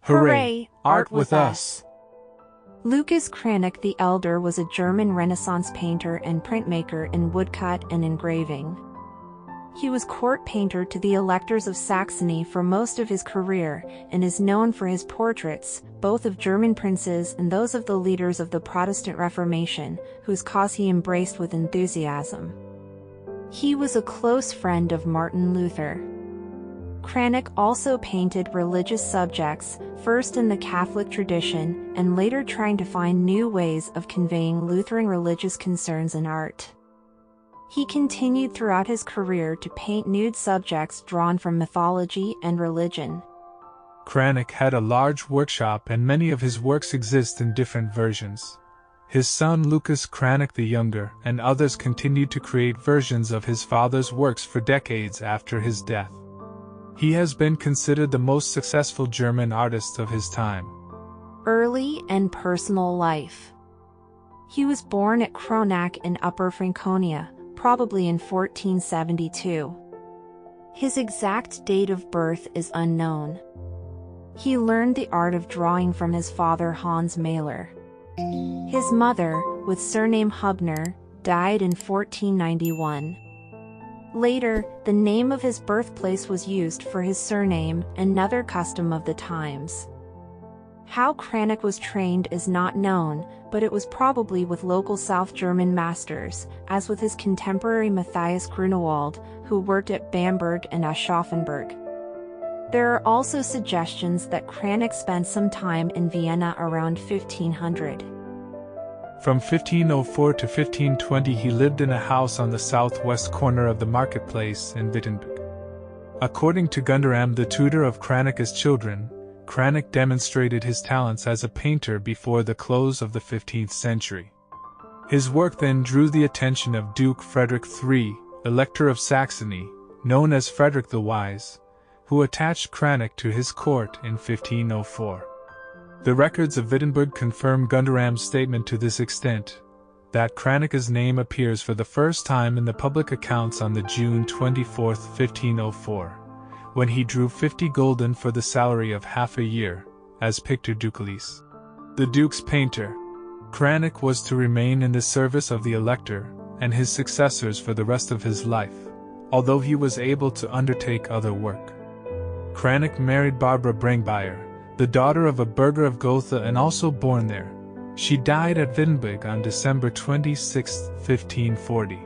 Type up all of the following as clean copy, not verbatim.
Hooray! Art with us! Lucas Cranach the Elder was a German Renaissance painter and printmaker in woodcut and engraving. He was court painter to the Electors of Saxony for most of his career, and is known for his portraits, both of German princes and those of the leaders of the Protestant Reformation, whose cause he embraced with enthusiasm. He was a close friend of Martin Luther. Cranach also painted religious subjects, first in the Catholic tradition, and later trying to find new ways of conveying Lutheran religious concerns in art. He continued throughout his career to paint nude subjects drawn from mythology and religion. Cranach had a large workshop and many of his works exist in different versions. His son Lucas Cranach the Younger and others continued to create versions of his father's works for decades after his death. He has been considered the most successful German artist of his time. Early and personal life. He was born at Kronach in Upper Franconia, probably in 1472. His exact date of birth is unknown. He learned the art of drawing from his father Hans Mahler. His mother, with surname Hubner, died in 1491. Later, the name of his birthplace was used for his surname, another custom of the times. How Cranach was trained is not known, but it was probably with local South German masters, as with his contemporary Matthias Grunewald, who worked at Bamberg and Aschaffenburg. There are also suggestions that Cranach spent some time in Vienna around 1500. From 1504 to 1520 he lived in a house on the southwest corner of the marketplace in Wittenberg. According to Gunderam, the tutor of Cranach as children, Cranach demonstrated his talents as a painter before the close of the 15th century. His work then drew the attention of Duke Frederick III, Elector of Saxony, known as Frederick the Wise, who attached Cranach to his court in 1504. The records of Wittenberg confirm Gunderam's statement to this extent, that Cranach's name appears for the first time in the public accounts on the June 24, 1504, when he drew 50 gulden for the salary of half a year, as picture ducalis. The Duke's painter, Cranach was to remain in the service of the Elector and his successors for the rest of his life, although he was able to undertake other work. Cranach married Barbara Brangbeyer, the daughter of a burgher of Gotha and also born there. She died at Wittenberg on December 26, 1540.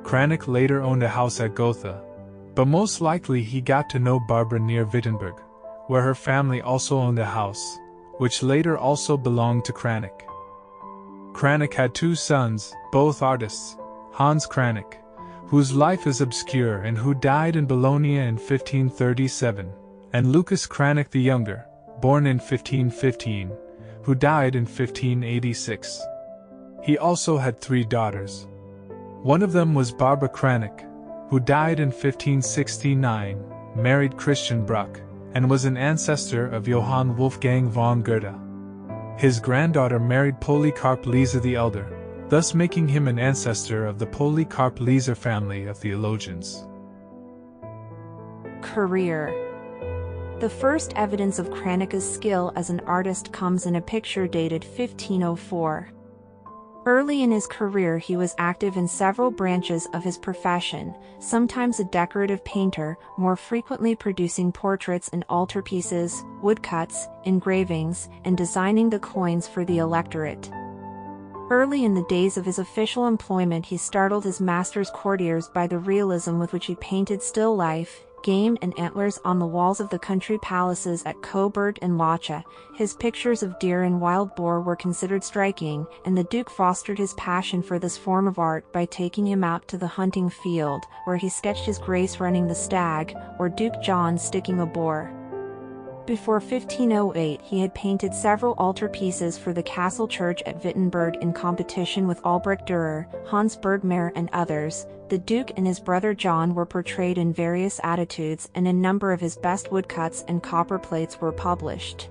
Cranach later owned a house at Gotha, but most likely he got to know Barbara near Wittenberg, where her family also owned a house, which later also belonged to Cranach. Cranach had two sons, both artists, Hans Cranach, whose life is obscure and who died in Bologna in 1537, and Lucas Cranach the Younger, born in 1515, who died in 1586. He also had three daughters. One of them was Barbara Cranach, who died in 1569, married Christian Bruck, and was an ancestor of Johann Wolfgang von Goethe. His granddaughter married Polycarp Leser the Elder, thus making him an ancestor of the Polycarp Leser family of theologians. Career. The first evidence of Cranach's skill as an artist comes in a picture dated 1504. Early in his career he was active in several branches of his profession, sometimes a decorative painter, more frequently producing portraits and altarpieces, woodcuts, engravings, and designing the coins for the electorate. Early in the days of his official employment he startled his master's courtiers by the realism with which he painted still life, game and antlers on the walls of the country palaces at Coburg and Locha. His pictures of deer and wild boar were considered striking, and the Duke fostered his passion for this form of art by taking him out to the hunting field, where he sketched his Grace running the stag, or Duke John sticking a boar. Before 1508 he had painted several altarpieces for the castle church at Wittenberg in competition with Albrecht Dürer, Hans Bergmair and others. The Duke and his brother John were portrayed in various attitudes, and a number of his best woodcuts and copper plates were published.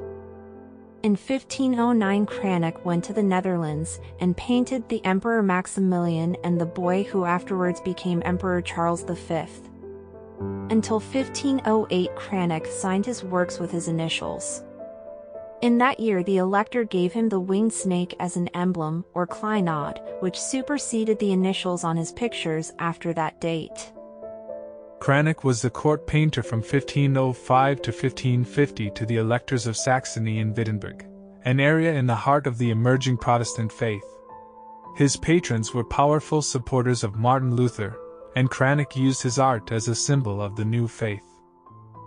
In 1509 Cranach went to the Netherlands and painted the Emperor Maximilian and the boy who afterwards became Emperor Charles V. Until 1508 Cranach signed his works with his initials. In that year the Elector gave him the winged snake as an emblem, or kleinod, which superseded the initials on his pictures after that date. Cranach was the court painter from 1505 to 1550 to the Electors of Saxony in Wittenberg, an area in the heart of the emerging Protestant faith. His patrons were powerful supporters of Martin Luther, and Cranach used his art as a symbol of the new faith.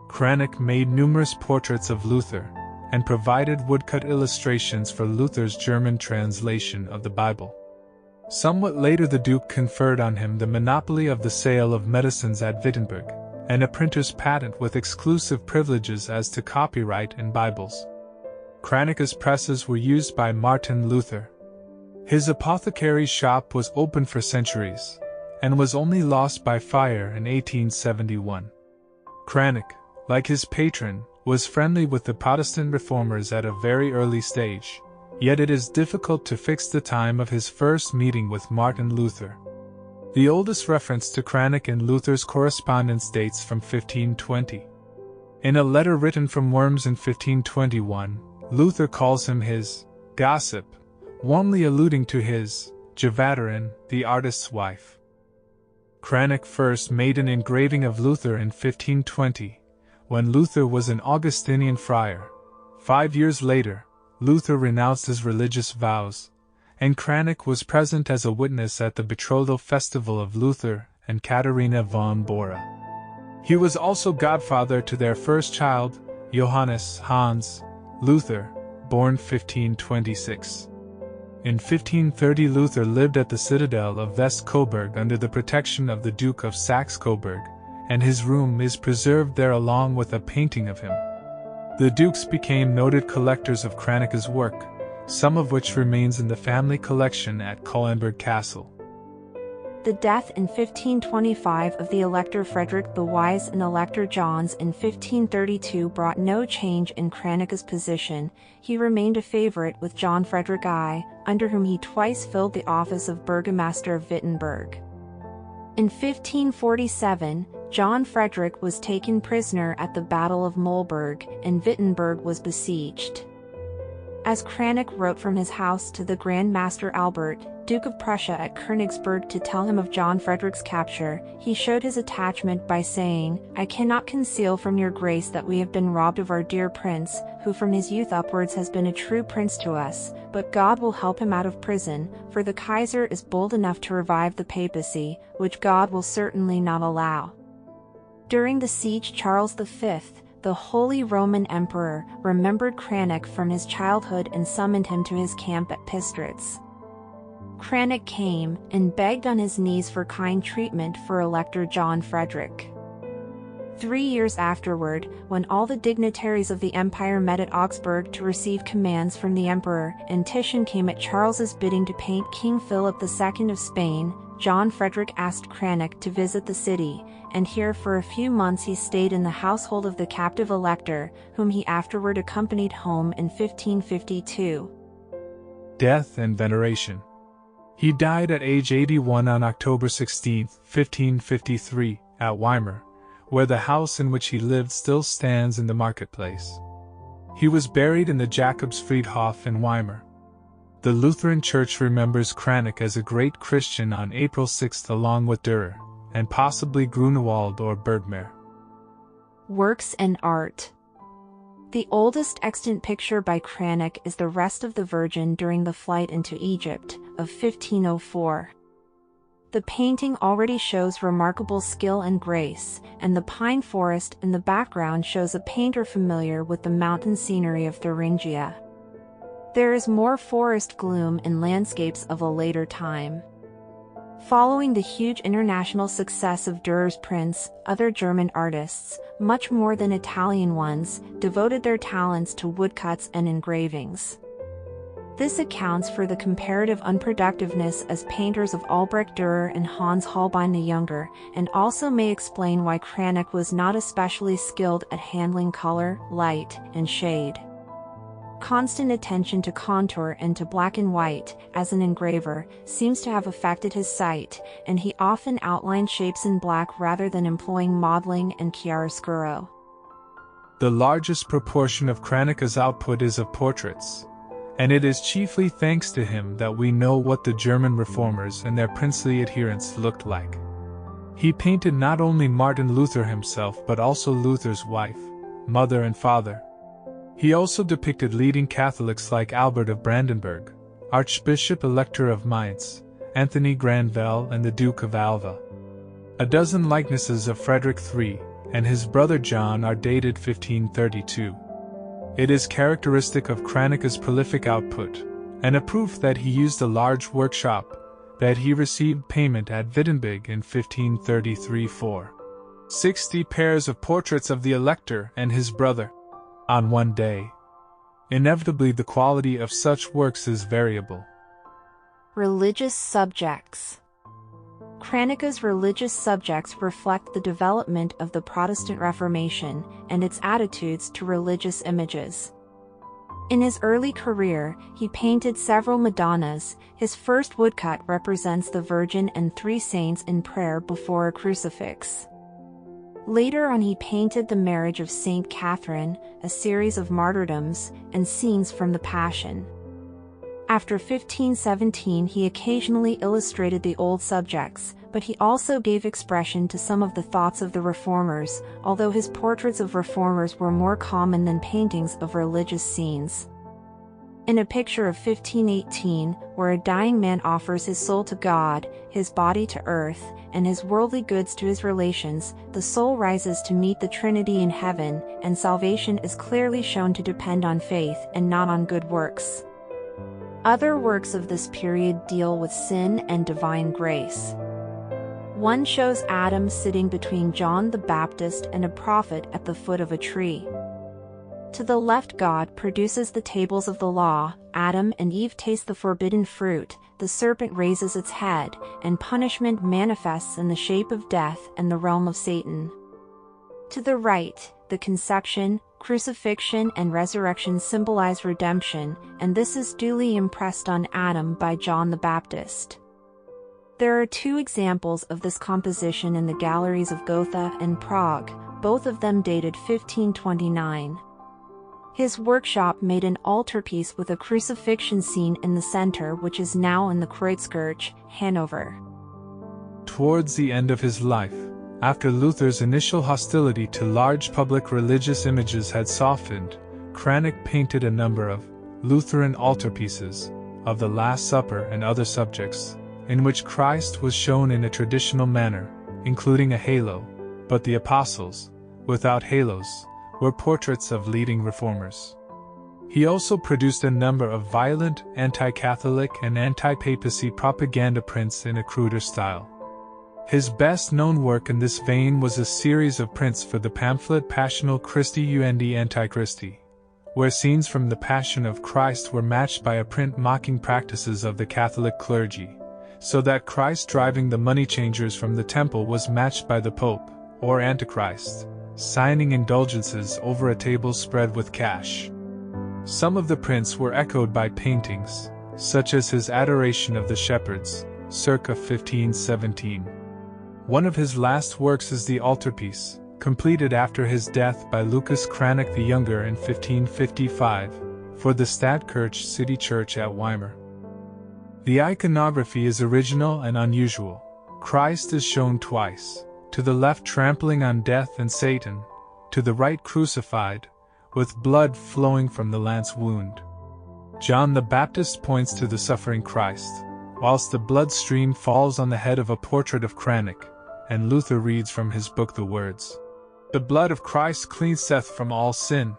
Cranach made numerous portraits of Luther, and provided woodcut illustrations for Luther's German translation of the Bible. Somewhat later the Duke conferred on him the monopoly of the sale of medicines at Wittenberg, and a printer's patent with exclusive privileges as to copyright in Bibles. Cranach's presses were used by Martin Luther. His apothecary's shop was open for centuries, and was only lost by fire in 1871. Cranach, like his patron, was friendly with the Protestant reformers at a very early stage, yet it is difficult to fix the time of his first meeting with Martin Luther. The oldest reference to Cranach in Luther's correspondence dates from 1520. In a letter written from Worms in 1521, Luther calls him his gossip, warmly alluding to his Gewährerin, the artist's wife. Cranach first made an engraving of Luther in 1520, when Luther was an Augustinian friar. 5 years later, Luther renounced his religious vows, and Cranach was present as a witness at the betrothal festival of Luther and Katharina von Bora. He was also godfather to their first child, Johannes Hans Luther, born 1526. In 1530 Luther lived at the citadel of West-Coburg under the protection of the Duke of Saxe-Coburg, and his room is preserved there along with a painting of him. The dukes became noted collectors of Cranach's work, some of which remains in the family collection at Kronach Castle. The death in 1525 of the Elector Frederick the Wise and Elector Johns in 1532 brought no change in Cranach's position. He remained a favorite with John Frederick I, under whom he twice filled the office of Burgomaster of Wittenberg. In 1547, John Frederick was taken prisoner at the Battle of Mühlberg, and Wittenberg was besieged. As Cranach wrote from his house to the Grand Master Albert, Duke of Prussia at Königsberg to tell him of John Frederick's capture, he showed his attachment by saying, "I cannot conceal from your grace that we have been robbed of our dear prince, who from his youth upwards has been a true prince to us, but God will help him out of prison, for the Kaiser is bold enough to revive the papacy, which God will certainly not allow." During the siege Charles V, the Holy Roman Emperor, remembered Cranach from his childhood and summoned him to his camp at Pistritz. Cranach came and begged on his knees for kind treatment for Elector John Frederick. 3 years afterward, when all the dignitaries of the empire met at Augsburg to receive commands from the emperor, and Titian came at Charles's bidding to paint King Philip II of Spain, John Frederick asked Cranach to visit the city, and here for a few months he stayed in the household of the captive elector, whom he afterward accompanied home in 1552. Death and veneration. He died at age 81 on October 16, 1553, at Weimar, where the house in which he lived still stands in the marketplace. He was buried in the Jakobsfriedhof in Weimar. The Lutheran Church remembers Cranach as a great Christian on April 6 along with Dürer, and possibly Grunewald or Bergmer. Works and art. The oldest extant picture by Cranach is the Rest of the Virgin during the flight into Egypt, of 1504. The painting already shows remarkable skill and grace, and the pine forest in the background shows a painter familiar with the mountain scenery of Thuringia. There is more forest gloom in landscapes of a later time. Following the huge international success of Dürer's prints, other German artists, much more than Italian ones, devoted their talents to woodcuts and engravings. This accounts for the comparative unproductiveness as painters of Albrecht Dürer and Hans Holbein the Younger, and also may explain why Cranach was not especially skilled at handling color, light, and shade. Constant attention to contour and to black and white, as an engraver, seems to have affected his sight, and he often outlined shapes in black rather than employing modeling and chiaroscuro. The largest proportion of Cranach's output is of portraits, and it is chiefly thanks to him that we know what the German reformers and their princely adherents looked like. He painted not only Martin Luther himself but also Luther's wife, mother and father. He also depicted leading Catholics like Albert of Brandenburg, Archbishop Elector of Mainz, Anthony Granvelle and the Duke of Alva. A dozen likenesses of Frederick III and his brother John are dated 1532. It is characteristic of Cranach's prolific output, and a proof that he used a large workshop, that he received payment at Wittenberg in 1533 for 60 pairs of portraits of the Elector and his brother, on one day. Inevitably, the quality of such works is variable. Religious subjects. Cranach's religious subjects reflect the development of the Protestant Reformation and its attitudes to religious images. In his early career, he painted several Madonnas. His first woodcut represents the Virgin and three saints in prayer before a crucifix. Later on, he painted the marriage of Saint Catherine, a series of martyrdoms, and scenes from the Passion. After 1517, he occasionally illustrated the old subjects, but he also gave expression to some of the thoughts of the reformers, although his portraits of reformers were more common than paintings of religious scenes. In a picture of 1518, where a dying man offers his soul to God, his body to earth, and his worldly goods to his relations, the soul rises to meet the Trinity in heaven, and salvation is clearly shown to depend on faith and not on good works. Other works of this period deal with sin and divine grace. One shows Adam sitting between John the Baptist and a prophet at the foot of a tree. To the left, God produces the tables of the law, Adam and Eve taste the forbidden fruit, the serpent raises its head, and punishment manifests in the shape of death and the realm of Satan. To the right, the conception, crucifixion and resurrection symbolize redemption, and this is duly impressed on Adam by John the Baptist. There are two examples of this composition in the galleries of Gotha and Prague, both of them dated 1529. His workshop made an altarpiece with a crucifixion scene in the center, which is now in the Kreuzkirche, Hanover. Towards the end of his life, after Luther's initial hostility to large public religious images had softened, Cranach painted a number of Lutheran altarpieces, of the Last Supper and other subjects, in which Christ was shown in a traditional manner, including a halo, but the apostles, without halos, were portraits of leading reformers. He also produced a number of violent, anti-Catholic and anti-papacy propaganda prints in a cruder style. His best-known work in this vein was a series of prints for the pamphlet Passional Christi und Antichristi, where scenes from the Passion of Christ were matched by a print mocking practices of the Catholic clergy, so that Christ driving the money changers from the temple was matched by the Pope, or Antichrist, signing indulgences over a table spread with cash. Some of the prints were echoed by paintings, such as his Adoration of the Shepherds, circa 1517. One of his last works is the altarpiece, completed after his death by Lucas Cranach the Younger in 1555, for the Stadtkirche city church at Weimar. The iconography is original and unusual. Christ is shown twice, to the left trampling on death and Satan, to the right crucified, with blood flowing from the lance wound. John the Baptist points to the suffering Christ, whilst the blood stream falls on the head of a portrait of Cranach, and Luther reads from his book the words, "The blood of Christ cleanseth from all sin."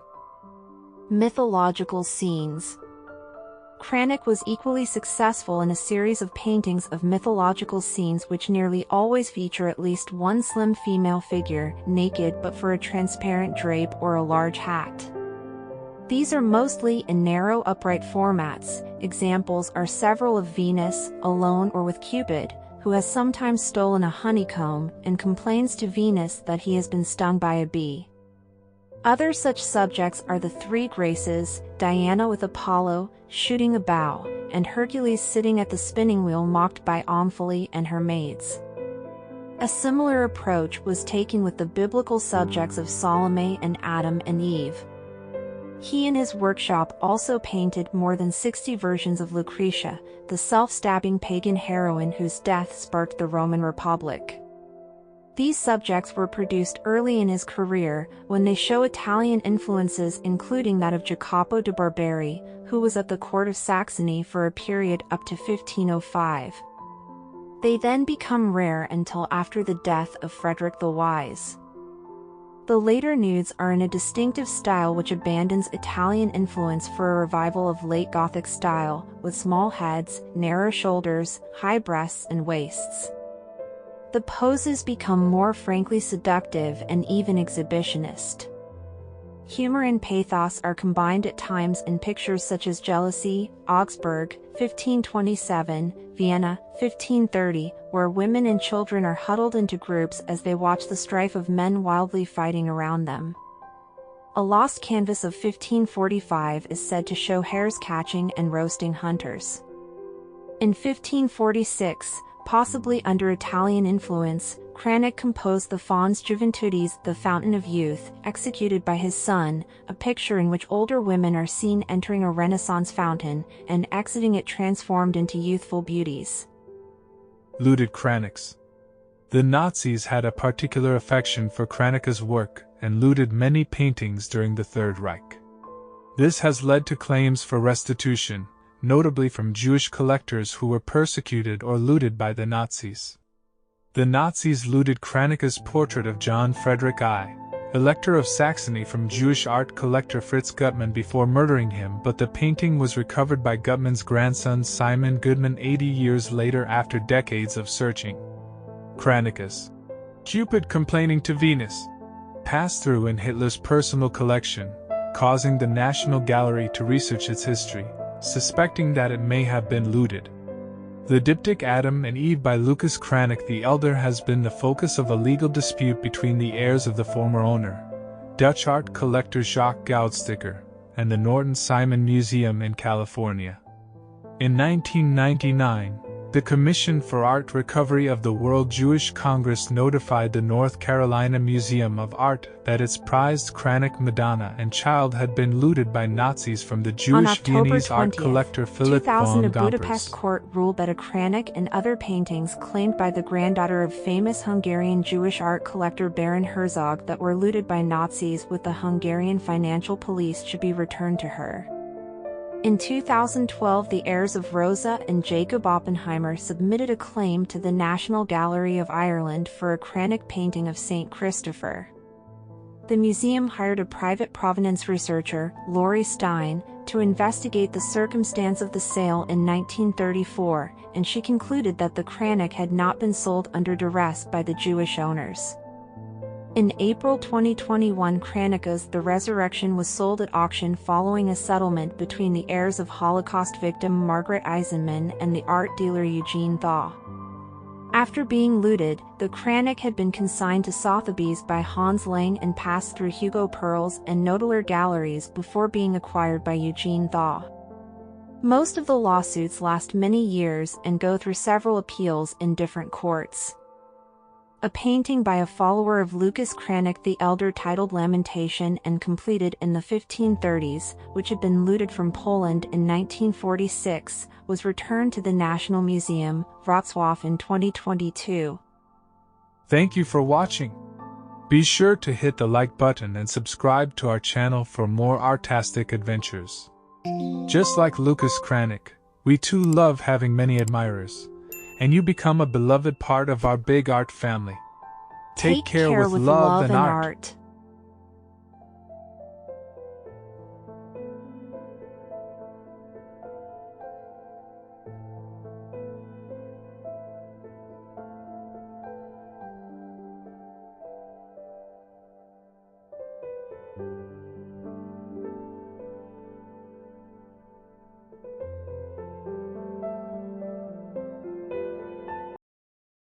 Mythological scenes. Cranach was equally successful in a series of paintings of mythological scenes which nearly always feature at least one slim female figure, naked but for a transparent drape or a large hat. These are mostly in narrow upright formats. Examples are several of Venus, alone or with Cupid, who has sometimes stolen a honeycomb and complains to Venus that he has been stung by a bee. Other such subjects are the Three Graces, Diana with Apollo, shooting a bow, and Hercules sitting at the spinning wheel mocked by Omphale and her maids. A similar approach was taken with the biblical subjects of Salome and Adam and Eve. He in his workshop also painted more than 60 versions of Lucretia, the self-stabbing pagan heroine whose death sparked the Roman Republic. These subjects were produced early in his career, when they show Italian influences including that of Jacopo de Barbari, who was at the court of Saxony for a period up to 1505. They then become rare until after the death of Frederick the Wise. The later nudes are in a distinctive style which abandons Italian influence for a revival of late Gothic style, with small heads, narrow shoulders, high breasts and waists. The poses become more frankly seductive and even exhibitionist. Humor and pathos are combined at times in pictures such as Jealousy, Augsburg, 1527, Vienna, 1530, where women and children are huddled into groups as they watch the strife of men wildly fighting around them. A lost canvas of 1545 is said to show hares catching and roasting hunters. In 1546, possibly under Italian influence, Cranach composed the Fons Juventutis, the Fountain of Youth, executed by his son, a picture in which older women are seen entering a Renaissance fountain, and exiting it transformed into youthful beauties. Looted Cranachs. The Nazis had a particular affection for Cranach's work, and looted many paintings during the Third Reich. This has led to claims for restitution, notably from Jewish collectors who were persecuted or looted by the Nazis. The Nazis looted Cranach's portrait of John Frederick I, Elector of Saxony, from Jewish art collector Fritz Gutmann before murdering him, but the painting was recovered by Gutmann's grandson Simon Gutmann 80 years later after decades of searching. Cranach's Cupid complaining to Venus passed through in Hitler's personal collection, causing the National Gallery to research its history, suspecting that it may have been looted. The diptych Adam and Eve by Lucas Cranach the Elder has been the focus of a legal dispute between the heirs of the former owner, Dutch art collector Jacques Goudsticker, and the Norton Simon Museum in California. In 1999, the Commission for Art Recovery of the World Jewish Congress notified the North Carolina Museum of Art that its prized Cranach Madonna and Child had been looted by Nazis from the Jewish Viennese art collector Philip 2000, von a Gompers. Budapest court ruled that a Cranach and other paintings claimed by the granddaughter of famous Hungarian Jewish art collector Baron Herzog that were looted by Nazis with the Hungarian financial police should be returned to her. In 2012, the heirs of Rosa and Jacob Oppenheimer submitted a claim to the National Gallery of Ireland for a Cranach painting of St. Christopher. The museum hired a private provenance researcher, Laurie Stein, to investigate the circumstance of the sale in 1934, and she concluded that the Cranach had not been sold under duress by the Jewish owners. In April 2021, Cranach's The Resurrection was sold at auction following a settlement between the heirs of Holocaust victim Margaret Eisenman and the art dealer Eugene Thaw. After being looted, the Cranach had been consigned to Sotheby's by Hans Lang and passed through Hugo Pearls and Nodeler galleries before being acquired by Eugene Thaw. Most of the lawsuits last many years and go through several appeals in different courts. A painting by a follower of Lucas Cranach the Elder titled Lamentation and completed in the 1530s, which had been looted from Poland in 1946, was returned to the National Museum, Wrocław in 2022. Thank you for watching. Be sure to hit the like button and subscribe to our channel for more artistic adventures. Just like Lucas Cranach, we too love having many admirers, and you become a beloved part of our big art family. Take care with love and art.